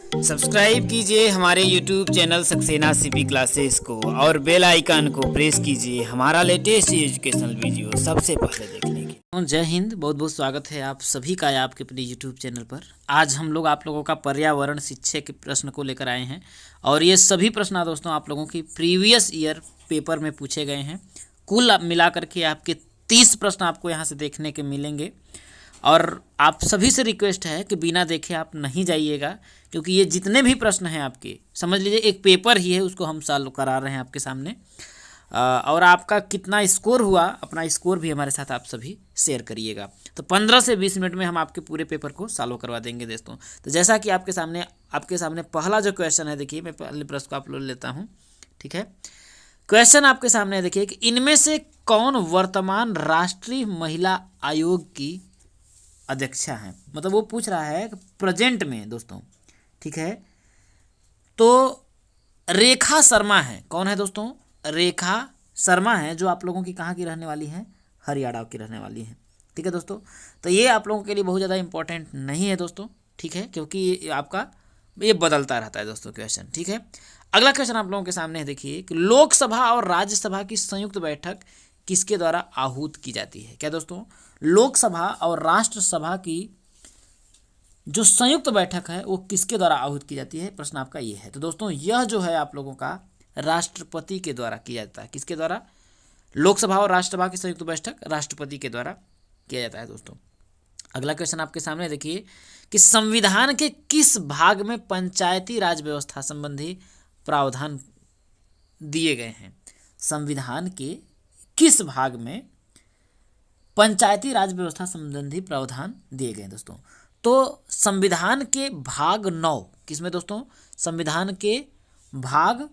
Subscribe कीजिए हमारे YouTube channel Saxena CP classes को और बेल आइकन को प्रेस कीजिए हमारा लेटेस्ट एजुकेशनल वीडियो सबसे पहले देखने के। जय हिंद, बहुत बहुत स्वागत है आप सभी का आपके अपने YouTube चैनल पर। आज हम लोग आप लोगों का पर्यावरण शिक्षा के प्रश्न को लेकर आए हैं और ये सभी प्रश्न दोस्तों आप लोगों की प्रीवियस ईयर पेपर में पूछे गए हैं। कुल मिला करके आपके 30 प्रश्न आपको यहाँ से देखने के मिलेंगे और आप सभी से रिक्वेस्ट है कि बिना देखे आप नहीं जाइएगा, क्योंकि ये जितने भी प्रश्न हैं आपके, समझ लीजिए एक पेपर ही है, उसको हम सॉल्व करा रहे हैं आपके सामने। और आपका कितना स्कोर हुआ, अपना स्कोर भी हमारे साथ आप सभी शेयर करिएगा। तो 15 से 20 मिनट में हम आपके पूरे पेपर को सॉल्व करवा देंगे दोस्तों। तो जैसा कि आपके सामने पहला जो क्वेश्चन है, देखिए मैं पहले प्रश्न को आप लोग लेता हूँ, ठीक है। क्वेश्चन आपके सामने देखिए कि इनमें से कौन वर्तमान राष्ट्रीय महिला आयोग की अध्यक्षा हैं। मतलब वो पूछ रहा है कि प्रेजेंट में दोस्तों, ठीक है। तो रेखा शर्मा है, कौन है दोस्तों? रेखा शर्मा है, जो आप लोगों की कहाँ की रहने वाली है? हरियाणा की रहने वाली है, ठीक है दोस्तों। तो ये आप लोगों के लिए बहुत ज़्यादा इंपॉर्टेंट नहीं है दोस्तों, ठीक है, क्योंकि ये बदलता रहता है दोस्तों क्वेश्चन, ठीक है। अगला क्वेश्चन आप लोगों के सामने है, देखिए कि लोकसभा और राज्यसभा की संयुक्त बैठक किसके द्वारा आहूत की जाती है? क्या दोस्तों? लोकसभा और राष्ट्रसभा की जो संयुक्त बैठक है वो किसके द्वारा आहूत की जाती है? प्रश्न आपका ये है। तो दोस्तों यह जो है आप लोगों का राष्ट्रपति के द्वारा किया जाता है। किसके द्वारा? लोकसभा और राज्यसभा की संयुक्त बैठक राष्ट्रपति के द्वारा किया जाता है दोस्तों। अगला क्वेश्चन आपके सामने देखिए कि संविधान के किस भाग में पंचायती राज व्यवस्था संबंधी प्रावधान दिए गए हैं? संविधान के किस भाग में पंचायती राज व्यवस्था संबंधी प्रावधान दिए गए दोस्तों? तो संविधान के भाग 9, किसमें दोस्तों? संविधान के भाग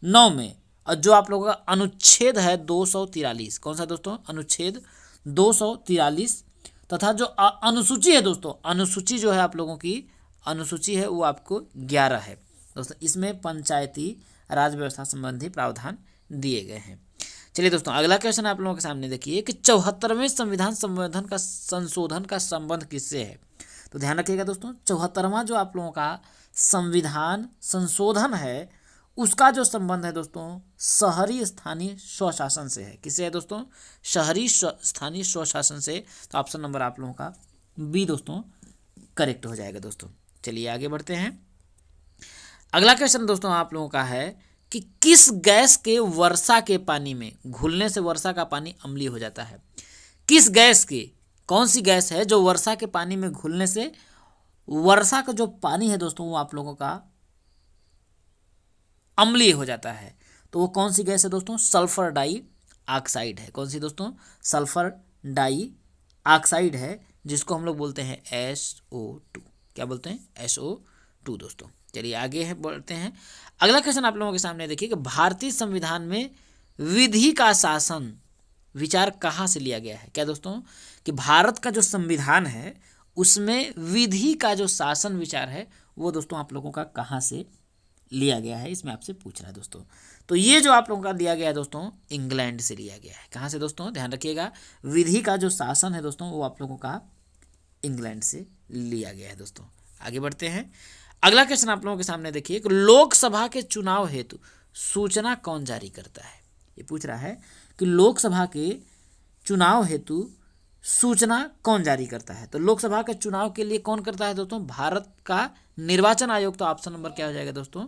9 में, और जो आप लोगों का अनुच्छेद है 243, कौन सा दोस्तों? अनुच्छेद 243, तथा जो अनुसूची है दोस्तों, अनुसूची जो है आप लोगों की अनुसूची है वो आपको 11 है दोस्तों। इसमें पंचायती राज व्यवस्था संबंधी प्रावधान दिए गए हैं। चलिए दोस्तों अगला क्वेश्चन आप लोगों के सामने देखिए कि 74वें संविधान संशोधन का संबंध किससे है? तो ध्यान रखिएगा दोस्तों, 74वां जो आप लोगों का संविधान संशोधन है उसका जो संबंध है दोस्तों शहरी स्थानीय स्वशासन से है। किससे है दोस्तों? शहरी स्थानीय स्वशासन से। तो ऑप्शन नंबर आप लोगों का बी दोस्तों करेक्ट हो जाएगा दोस्तों। चलिए आगे बढ़ते हैं। अगला क्वेश्चन दोस्तों आप लोगों का है कि किस गैस के वर्षा के पानी में घुलने से वर्षा का पानी अम्लीय हो जाता है? किस गैस के, कौन सी गैस है जो वर्षा के पानी में घुलने से वर्षा का जो पानी है दोस्तों वो आप लोगों का अम्लीय हो जाता है? तो वो कौन सी गैस है दोस्तों? सल्फर डाई ऑक्साइड है। कौन सी दोस्तों? सल्फर डाई ऑक्साइड है, जिसको हम लोग बोलते हैं SO2। क्या बोलते हैं? SO2 दोस्तों। चलिए आगे बढ़ते हैं। अगला क्वेश्चन आप लोगों के सामने देखिए कि भारतीय संविधान में विधि का शासन विचार कहाँ से लिया गया है? क्या दोस्तों? कि भारत का जो संविधान है उसमें विधि का जो शासन विचार है वो दोस्तों आप लोगों का कहाँ से लिया गया है, इसमें आपसे पूछ रहा है दोस्तों। तो ये जो आप लोगों का दिया गया है दोस्तों इंग्लैंड से लिया गया है। कहाँ से दोस्तों? ध्यान रखिएगा, विधि का जो शासन है दोस्तों वो आप लोगों का इंग्लैंड से लिया गया है दोस्तों। आगे बढ़ते हैं। अगला क्वेश्चन आप लोगों के सामने देखिए कि लोकसभा के चुनाव हेतु सूचना कौन जारी करता है? ये पूछ रहा है कि लोकसभा के चुनाव हेतु सूचना कौन जारी करता है? तो लोकसभा के चुनाव के लिए कौन करता है दोस्तों? भारत का निर्वाचन आयोग। तो ऑप्शन नंबर क्या हो जाएगा दोस्तों?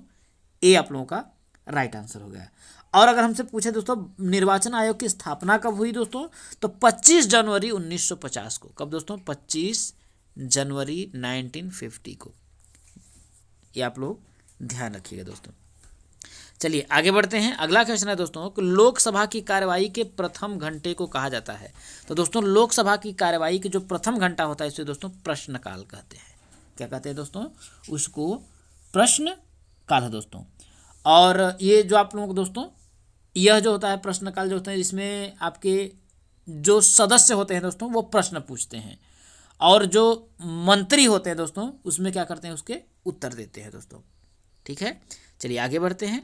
ए आप लोगों का राइट आंसर हो गया। और अगर हमसे पूछे दोस्तों निर्वाचन आयोग की स्थापना कब हुई दोस्तों? तो 25 जनवरी 1950 को। कब दोस्तों? 25 जनवरी 1950 को। ये आप लोग ध्यान रखिएगा दोस्तों। चलिए आगे बढ़ते हैं। अगला क्वेश्चन है दोस्तों कि लोकसभा की कार्यवाही के प्रथम घंटे को कहा जाता है? तो दोस्तों लोकसभा की कार्यवाही के जो प्रथम घंटा होता है इसे दोस्तों प्रश्नकाल कहते हैं। क्या कहते हैं दोस्तों? उसको प्रश्नकाल है दोस्तों। और ये जो आप लोगों को दोस्तों यह जो होता है प्रश्नकाल जो होता है, इसमें आपके जो सदस्य होते हैं दोस्तों वो प्रश्न पूछते हैं और जो मंत्री होते हैं दोस्तों उसमें क्या करते हैं? उसके उत्तर देते हैं दोस्तों, ठीक है। चलिए आगे बढ़ते हैं।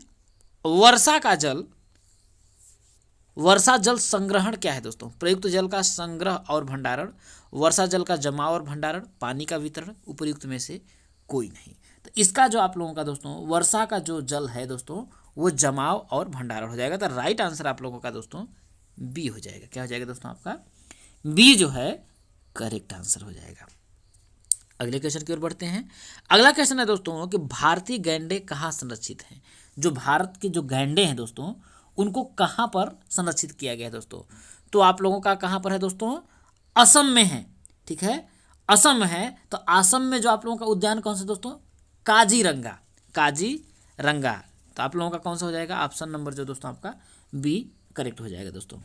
वर्षा जल संग्रहण क्या है दोस्तों? प्रयुक्त जल का संग्रह और भंडारण, वर्षा जल का जमाव और भंडारण, पानी का वितरण, उपयुक्त में से कोई नहीं। तो इसका जो आप लोगों का दोस्तों वर्षा का जो जल है दोस्तों वो जमाव और भंडारण हो जाएगा। तो राइट आंसर आप लोगों का दोस्तों बी हो जाएगा। क्या हो जाएगा दोस्तों आपका बी जो है करेक्ट आंसर हो जाएगा। अगले क्वेश्चन की ओर बढ़ते हैं। अगला क्वेश्चन है दोस्तों कि भारतीय गैंडे कहाँ संरक्षित हैं। जो भारत के जो गैंडे हैं दोस्तों उनको कहाँ पर संरक्षित किया गया है दोस्तों। तो आप लोगों का कहाँ पर है दोस्तों असम में है। ठीक है असम है। तो असम में जो आप लोगों का उद्यान कौन सा दोस्तों काजीरंगा। काजीरंगा तो आप लोगों का कौन सा हो जाएगा ऑप्शन नंबर जो दोस्तों आपका बी करेक्ट हो जाएगा दोस्तों।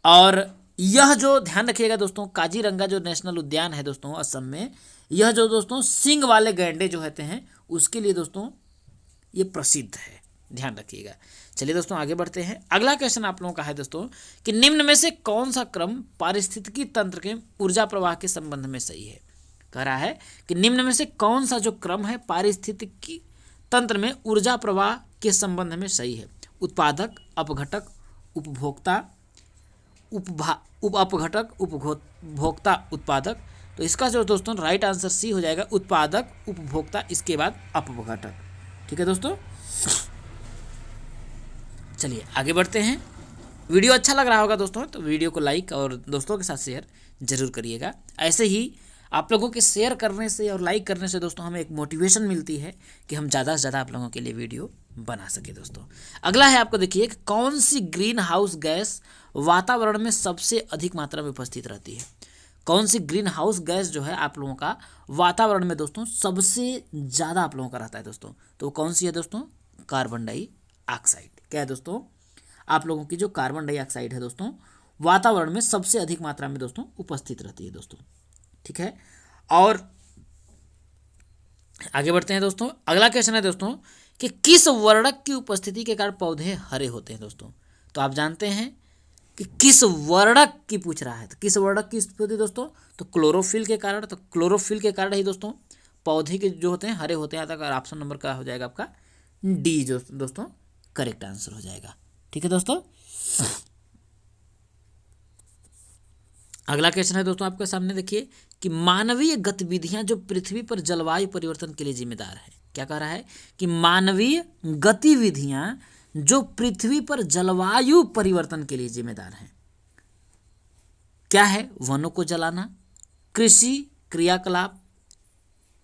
और यह जो ध्यान रखिएगा दोस्तों काजीरंगा जो नेशनल उद्यान है दोस्तों असम में, यह जो दोस्तों सींग वाले गैंडे जो होते हैं उसके लिए दोस्तों ये प्रसिद्ध है, ध्यान रखिएगा। चलिए दोस्तों आगे बढ़ते हैं। अगला क्वेश्चन आप लोगों का है दोस्तों कि निम्न में से कौन सा क्रम पारिस्थितिकी तंत्र के ऊर्जा प्रवाह के संबंध में सही है। कह रहा है कि निम्न में से कौन सा जो क्रम है पारिस्थितिकी तंत्र में ऊर्जा प्रवाह के संबंध में सही है। उत्पादक, अपघटक, उपभोक्ता, अपघटक, उपभोक्ता, उत्पादक। तो इसका जो दोस्तों राइट आंसर सी हो जाएगा उत्पादक, उपभोक्ता, इसके बाद अपघटक। ठीक है दोस्तों चलिए आगे बढ़ते हैं। वीडियो अच्छा लग रहा होगा दोस्तों तो वीडियो को लाइक और दोस्तों के साथ शेयर जरूर करिएगा। ऐसे ही आप लोगों के शेयर करने से और लाइक करने से दोस्तों हमें एक मोटिवेशन मिलती है कि हम ज़्यादा से ज़्यादा आप लोगों के लिए वीडियो बना सके दोस्तों। अगला है आपको देखिए कि कौन सी ग्रीन हाउस गैस वातावरण में सबसे अधिक मात्रा में उपस्थित रहती है। कौन सी ग्रीन हाउस गैस जो है आप लोगों का वातावरण में दोस्तों सबसे ज़्यादा आप लोगों का रहता है दोस्तों। तो कौन सी है दोस्तों कार्बन डाइऑक्साइड। क्या है दोस्तों आप लोगों की जो कार्बन डाइऑक्साइड है दोस्तों वातावरण में सबसे अधिक मात्रा में दोस्तों उपस्थित रहती है दोस्तों। ठीक है और आगे बढ़ते हैं दोस्तों। अगला क्वेश्चन है दोस्तों कि किस वर्णक की उपस्थिति के कारण पौधे हरे होते हैं दोस्तों। तो आप जानते हैं कि किस वर्णक की पूछ रहा है। तो किस वर्णक की उपस्थिति दोस्तों तो क्लोरोफिल के कारण। तो क्लोरोफिल के कारण ही दोस्तों पौधे के जो होते हैं हरे होते हैं। अगर ऑप्शन नंबर का हो जाएगा आपका डी जो दोस्तों करेक्ट आंसर हो जाएगा। ठीक है दोस्तों अगला क्वेश्चन है दोस्तों आपके सामने देखिए कि मानवीय गतिविधियां जो पृथ्वी पर जलवायु परिवर्तन के लिए जिम्मेदार है। क्या कह रहा है कि मानवीय गतिविधियां जो पृथ्वी पर जलवायु परिवर्तन के लिए जिम्मेदार हैं। क्या है वनों को जलाना, कृषि क्रियाकलाप,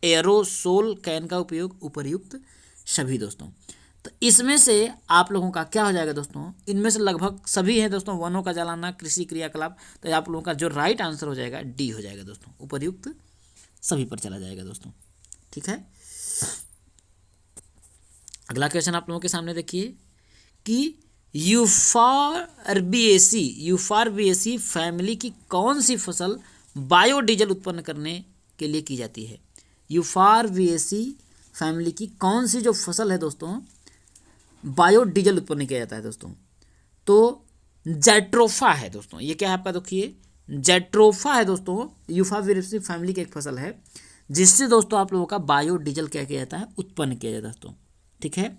एरोसोल कैन का उपयोग, उपर्युक्त सभी दोस्तों। तो इसमें से आप लोगों का क्या हो जाएगा दोस्तों इनमें से लगभग सभी है दोस्तों वनों का जलाना, कृषि क्रियाकलाप। तो आप लोगों का जो राइट आंसर हो जाएगा डी हो जाएगा दोस्तों उपर्युक्त सभी पर चला जाएगा दोस्तों। ठीक है अगला क्वेश्चन आप लोगों के सामने देखिए कि यूफॉर्बिएसी फैमिली की कौन सी फसल बायोडीजल उत्पन्न करने के लिए की जाती है। यूफॉर्बिएसी फैमिली की कौन सी जो फसल है दोस्तों बायोडीजल उत्पन्न किया जाता है दोस्तों। तो जेट्रोफा है दोस्तों। ये क्या है आपका देखिए जेट्रोफा है दोस्तों यूफॉर्बिएसी फैमिली की एक फसल है जिससे दोस्तों आप लोगों का बायोडीजल क्या किया जाता है उत्पन्न किया जाता है दोस्तों। ठीक है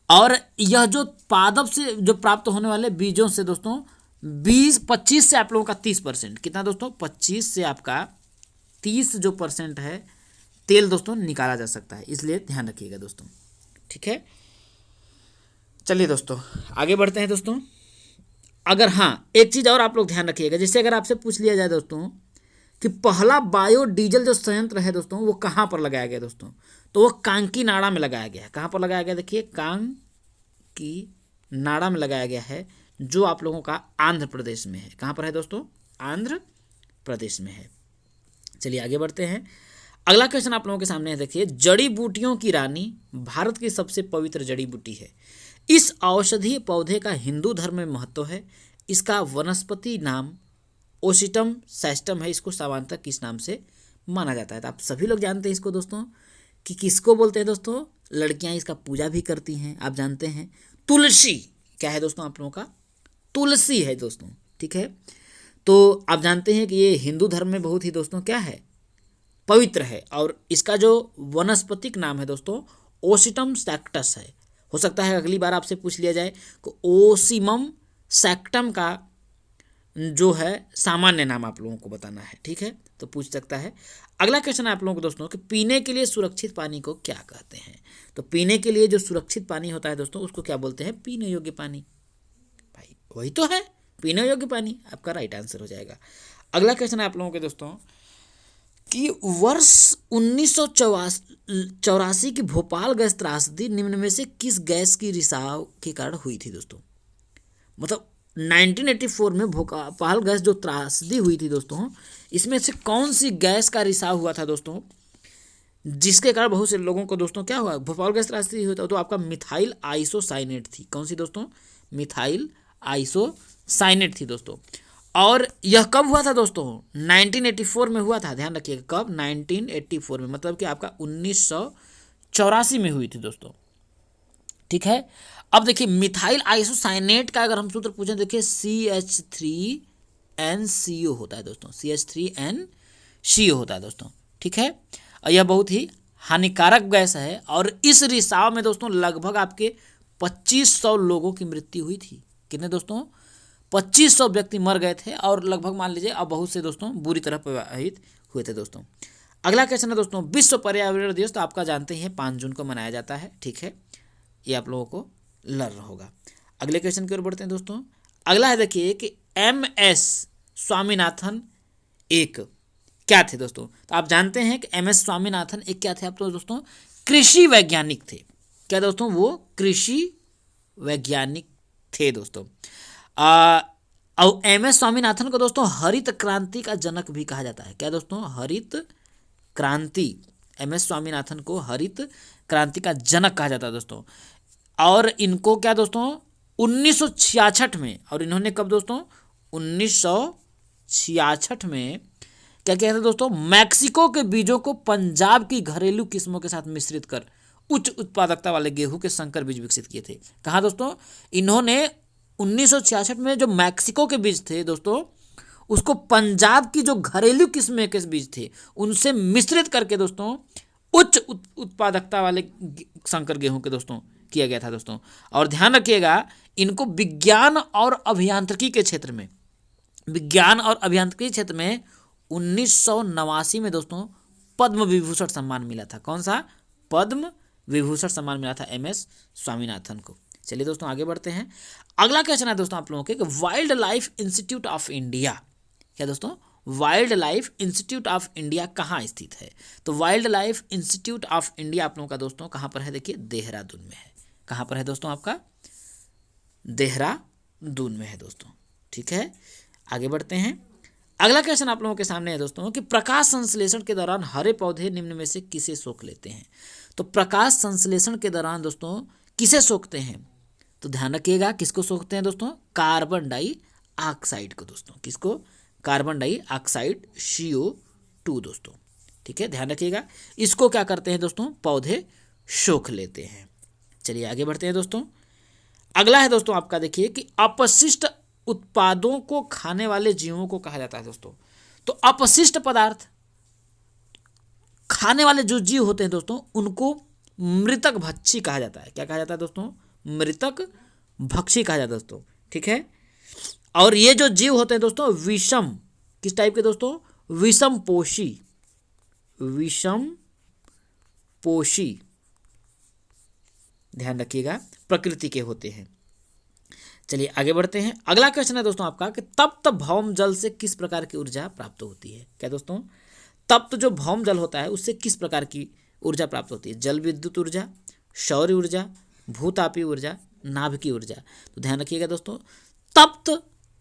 और यह जो पादप से जो प्राप्त होने वाले बीजों से दोस्तों 25 से आप लोगों का 30% कितना दोस्तों 25 से आपका 30 जो % है तेल दोस्तों निकाला जा सकता है। इसलिए ध्यान रखिएगा दोस्तों। ठीक है चलिए दोस्तों आगे बढ़ते हैं दोस्तों। अगर हाँ एक चीज़ और आप लोग ध्यान रखिएगा जैसे अगर आपसे पूछ लिया जाए दोस्तों कि पहला बायोडीजल जो संयंत्र है दोस्तों वो कहाँ पर लगाया गया दोस्तों। तो वो कांकीनाड़ा में लगाया गया है। कहाँ पर लगाया गया देखिए कांकीनाड़ा में लगाया गया है जो आप लोगों का आंध्र प्रदेश में है। कहाँ पर है दोस्तों आंध्र प्रदेश में है। चलिए आगे बढ़ते हैं। अगला क्वेश्चन आप लोगों के सामने है देखिए जड़ी बूटियों की रानी भारत की सबसे पवित्र जड़ी बूटी है। इस औषधीय पौधे का हिंदू धर्म में महत्व है। इसका वनस्पति नाम ओसिटम सैस्टम है। इसको सामान्यतः किस नाम से माना जाता है। तो आप सभी लोग जानते हैं इसको दोस्तों कि किसको बोलते हैं दोस्तों लड़कियां इसका पूजा भी करती हैं। आप जानते हैं तुलसी क्या है दोस्तों आप लोगों का तुलसी है दोस्तों। ठीक है तो आप जानते हैं कि ये हिंदू धर्म में बहुत ही दोस्तों क्या है पवित्र है। और इसका जो वनस्पतिक नाम है दोस्तों ओसिटम सैक्टस है। हो सकता है अगली बार आपसे पूछ लिया जाए कि ओसिमम सैक्टम का जो है सामान्य नाम आप लोगों को बताना है। ठीक है तो पूछ सकता है। अगला क्वेश्चन है आप लोगों को दोस्तों कि पीने के लिए सुरक्षित पानी को क्या कहते हैं। तो पीने के लिए जो सुरक्षित पानी होता है दोस्तों उसको क्या बोलते हैं, पीने योग्य पानी। भाई वही तो है, पीने योग्य पानी आपका राइट आंसर हो जाएगा। अगला क्वेश्चन है आप लोगों के दोस्तों कि वर्ष 1984 की भोपाल गैस त्रासदी निम्न में से किस गैस की रिसाव के कारण हुई थी दोस्तों। मतलब 1984 में भोपाल गैस जो त्रासदी हुई थी दोस्तों, इसमें से कौन सी गैस का रिसाव हुआ था दोस्तों, जिसके कारण बहुत से लोगों को दोस्तों क्या हुआ, भोपाल गैस त्रासदी हुई तो आपका मिथाइल आइसोसाइनेट थी। कौन सी दोस्तों, मिथाइल आइसोसाइनेट थी दोस्तों। और यह कब हुआ था दोस्तों, 1984 में हुआ था। ध्यान रखिएगा कब, 1984 में, मतलब कि आपका 1984 में हुई थी दोस्तों। ठीक है। अब देखिए मिथाइल आइसोसाइनेट का अगर हम सूत्र पूछें, देखिए CH3NCO होता है दोस्तों, CH3NCO होता है दोस्तों। ठीक है। और यह बहुत ही हानिकारक गैस है और इस रिसाव में दोस्तों लगभग आपके 2500 लोगों की मृत्यु हुई थी। कितने दोस्तों, 2500 व्यक्ति मर गए थे और लगभग मान लीजिए अब बहुत से दोस्तों बुरी तरह प्रभावित हुए थे दोस्तों। अगला क्वेश्चन है दोस्तों विश्व पर्यावरण दिवस, तो आपका जानते हैं 5 जून को मनाया जाता है। ठीक है, ये आप लोगों को लर होगा। अगले क्वेश्चन की ओर बढ़ते हैं दोस्तों। अगला है देखिए कि MS स्वामीनाथन एक क्या थे दोस्तों। तो आप जानते हैं कि MS स्वामीनाथन एक क्या थे आप तो दोस्तों, कृषि वैज्ञानिक थे। क्या दोस्तों, वो कृषि वैज्ञानिक थे दोस्तों। और MS स्वामीनाथन को दोस्तों हरित क्रांति का जनक भी कहा जाता है। क्या दोस्तों, हरित क्रांति, MS स्वामीनाथन को हरित क्रांति का जनक कहा जाता है दोस्तों। और इनको क्या दोस्तों 1966 में, और इन्होंने कब दोस्तों 1966 में क्या किया था दोस्तों, मैक्सिको के बीजों को पंजाब की घरेलू किस्मों के साथ मिश्रित कर उच्च उत्पादकता वाले गेहूं के संकर बीज विकसित किए थे। कहाँ दोस्तों, इन्होंने 1966 में जो मैक्सिको के बीज थे दोस्तों, उसको पंजाब की जो घरेलू किस्में के बीज थे उनसे मिश्रित करके दोस्तों उच्च उत्पादकता वाले संकर गेहूं के दोस्तों किया गया था दोस्तों। और ध्यान रखिएगा इनको विज्ञान और अभियांत्रिकी के क्षेत्र में, विज्ञान और अभियांत्रिकी क्षेत्र में 1989 में दोस्तों पद्म विभूषण सम्मान मिला था। कौन सा, पद्म विभूषण सम्मान मिला था MS स्वामीनाथन को। चलिए दोस्तों आगे बढ़ते हैं। अगला क्वेश्चन है दोस्तों आप लोगों के, wild life institute of India, क्या दोस्तों, wild life institute of India कहाँ स्थित है। तो wild life institute of India आप लोगों का दोस्तों कहाँ पर है, देखिए देहरादून में है। कहाँ पर है दोस्तों, आपका देहरादून में है दोस्तों। ठीक है, आगे बढ़ते हैं। अगला क्वेश्चन आप लोगों के सामने है दोस्तों कि प्रकाश संश्लेषण के दौरान हरे पौधे निम्न में से किसे सोख लेते हैं। तो प्रकाश संश्लेषण के दौरान दोस्तों किसे सोखते हैं, तो ध्यान रखिएगा किसको सोखते हैं दोस्तों, कार्बन डाइऑक्साइड को दोस्तों। किसको, कार्बन डाइऑक्साइड CO2 दोस्तों। ठीक है, ध्यान रखिएगा इसको क्या करते हैं दोस्तों, पौधे सोख लेते हैं। चलिए आगे बढ़ते हैं दोस्तों। अगला है दोस्तों आपका देखिए कि अपशिष्ट उत्पादों को खाने वाले जीवों को कहा जाता है दोस्तों। तो अपशिष्ट पदार्थ खाने वाले जो जीव होते हैं दोस्तों उनको मृतक भक्षी कहा जाता है। क्या कहा जाता है दोस्तों, मृतक भक्षी कहा जाता है दोस्तों। ठीक है, और ये जो जीव होते हैं दोस्तों विषम, किस टाइप के दोस्तों, विषम पोषी, विषम पोषी, ध्यान रखिएगा प्रकृति के होते हैं। चलिए आगे बढ़ते हैं। अगला क्वेश्चन है दोस्तों आपका कि तप्त भौम जल से किस प्रकार की ऊर्जा प्राप्त होती है। क्या दोस्तों, तप्त जो भौम जल होता है उससे किस प्रकार की ऊर्जा प्राप्त होती है, जल विद्युत ऊर्जा, सौर ऊर्जा, भूतापीय ऊर्जा, नाभिकीय ऊर्जा। तो ध्यान रखिएगा दोस्तों तप्त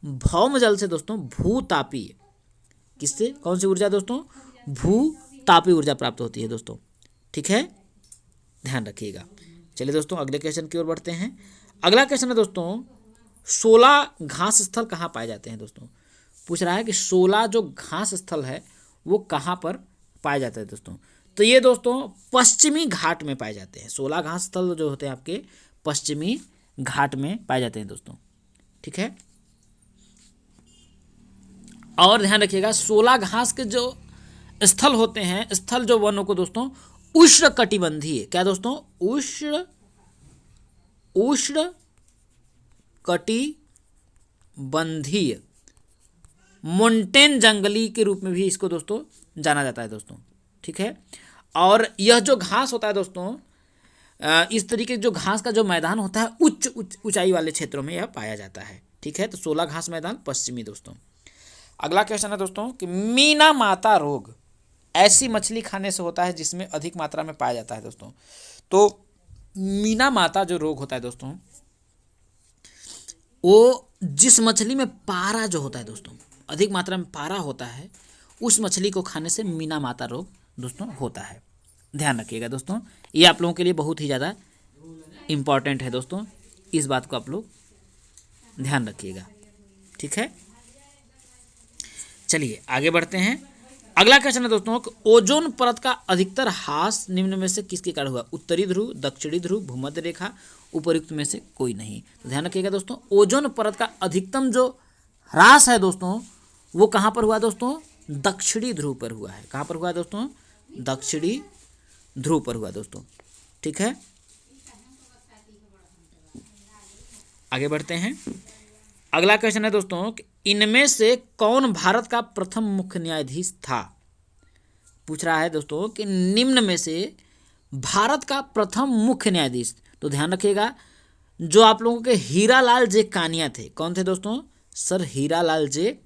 भौम जल से दोस्तों भूतापीय, किससे, कौन सी ऊर्जा दोस्तों, भूतापीय ऊर्जा प्राप्त होती है दोस्तों। ठीक है, ध्यान रखिएगा। चलिए दोस्तों अगले क्वेश्चन की ओर बढ़ते हैं। अगला क्वेश्चन है दोस्तों 16 घास स्थल कहाँ पाए जाते हैं दोस्तों। पूछ रहा है कि 16 जो घास स्थल है वो कहाँ पर पाए जाते हैं दोस्तों। तो ये दोस्तों पश्चिमी घाट में पाए जाते हैं। 16 घास स्थल जो होते हैं आपके पश्चिमी घाट में पाए जाते हैं दोस्तों। ठीक है, और ध्यान रखिएगा 16 घास के जो स्थल होते हैं, स्थल जो वनों को दोस्तों उष्ण कटिबंधीय, क्या दोस्तों, उष्ण कटिबंधीय मोंटेन जंगली के रूप में भी इसको दोस्तों जाना जाता है दोस्तों, ठीक है। और यह जो घास होता है दोस्तों, इस तरीके जो घास का जो मैदान होता है उच्च ऊंचाई वाले क्षेत्रों में यह पाया जाता है, ठीक है। तो 16 घास मैदान पश्चिमी दोस्तों। अगला क्वेश्चन है दोस्तों कि मीना माता रोग ऐसी मछली खाने से होता है जिसमें अधिक मात्रा में पाया जाता है दोस्तों। तो मीना माता जो रोग होता है दोस्तों, वो जिस मछली में पारा जो होता है दोस्तों, अधिक मात्रा में पारा होता है, उस मछली को खाने से मीना माता रोग दोस्तों होता है। ध्यान रखिएगा दोस्तों, ये आप लोगों के लिए बहुत ही ज़्यादा इम्पॉर्टेंट है दोस्तों, इस बात को आप लोग ध्यान रखिएगा, ठीक है। चलिए आगे बढ़ते हैं। अगला क्वेश्चन है दोस्तों, ओजोन परत का अधिकतर ह्रास निम्न में से किसके कारण हुआ? उत्तरी ध्रुव, दक्षिणी ध्रुव, भूमध्य रेखा, उपयुक्त में से कोई नहीं। तो ध्यान रखिएगा दोस्तों, ओजोन परत का अधिकतम जो ह्रास है दोस्तों, वो कहाँ पर हुआ दोस्तों? दक्षिणी ध्रुव पर हुआ है। कहाँ पर हुआ दोस्तों? दक्षिणी ध्रुव पर हुआ दोस्तों, ठीक है। आगे बढ़ते हैं। अगला क्वेश्चन है दोस्तों कि इनमें से कौन भारत का प्रथम मुख्य न्यायाधीश था? पूछ रहा है दोस्तों कि निम्न में से भारत का प्रथम मुख्य न्यायाधीश। तो ध्यान रखिएगा, जो आप लोगों के हीरालाल जे कानिया थे। कौन थे दोस्तों? सर हीरालाल जे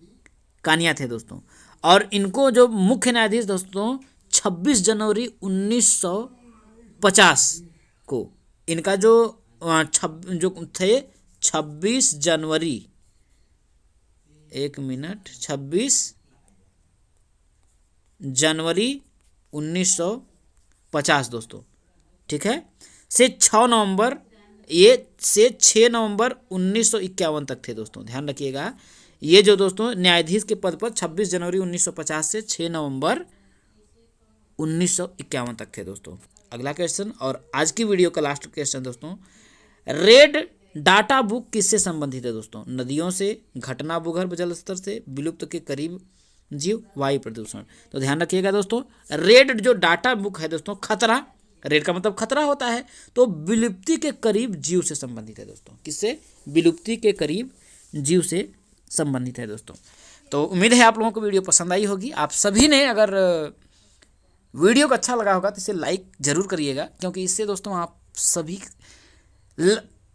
कानिया थे दोस्तों। और इनको जो मुख्य न्यायाधीश दोस्तों 26 जनवरी 1950 को, इनका जो थे 26 जनवरी 1950 दोस्तों, ठीक है, से 6 नवंबर 1951 तक थे दोस्तों। ध्यान रखिएगा, ये जो दोस्तों न्यायाधीश के पद पर 26 जनवरी 1950 से 6 नवंबर 1951 तक थे दोस्तों। अगला क्वेश्चन और आज की वीडियो का लास्ट क्वेश्चन दोस्तों, रेड डाटा बुक किससे संबंधित है दोस्तों? नदियों से, घटना भूगर्भ जल स्तर से, विलुप्त के करीब जीव, वायु प्रदूषण। तो ध्यान रखिएगा दोस्तों, रेड जो डाटा बुक है दोस्तों, खतरा, रेड का मतलब खतरा होता है, तो विलुप्ति के करीब जीव से संबंधित है दोस्तों। किससे? विलुप्ति के करीब जीव से संबंधित है दोस्तों। तो उम्मीद है आप लोगों को वीडियो पसंद आई होगी। आप सभी ने अगर वीडियो को अच्छा लगा होगा तो इसे लाइक जरूर करिएगा, क्योंकि इससे दोस्तों आप सभी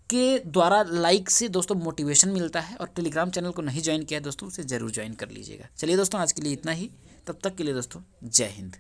के द्वारा लाइक से दोस्तों मोटिवेशन मिलता है। और टेलीग्राम चैनल को नहीं ज्वाइन किया है दोस्तों, उसे ज़रूर ज्वाइन कर लीजिएगा। चलिए दोस्तों, आज के लिए इतना ही। तब तक के लिए दोस्तों जय हिंद।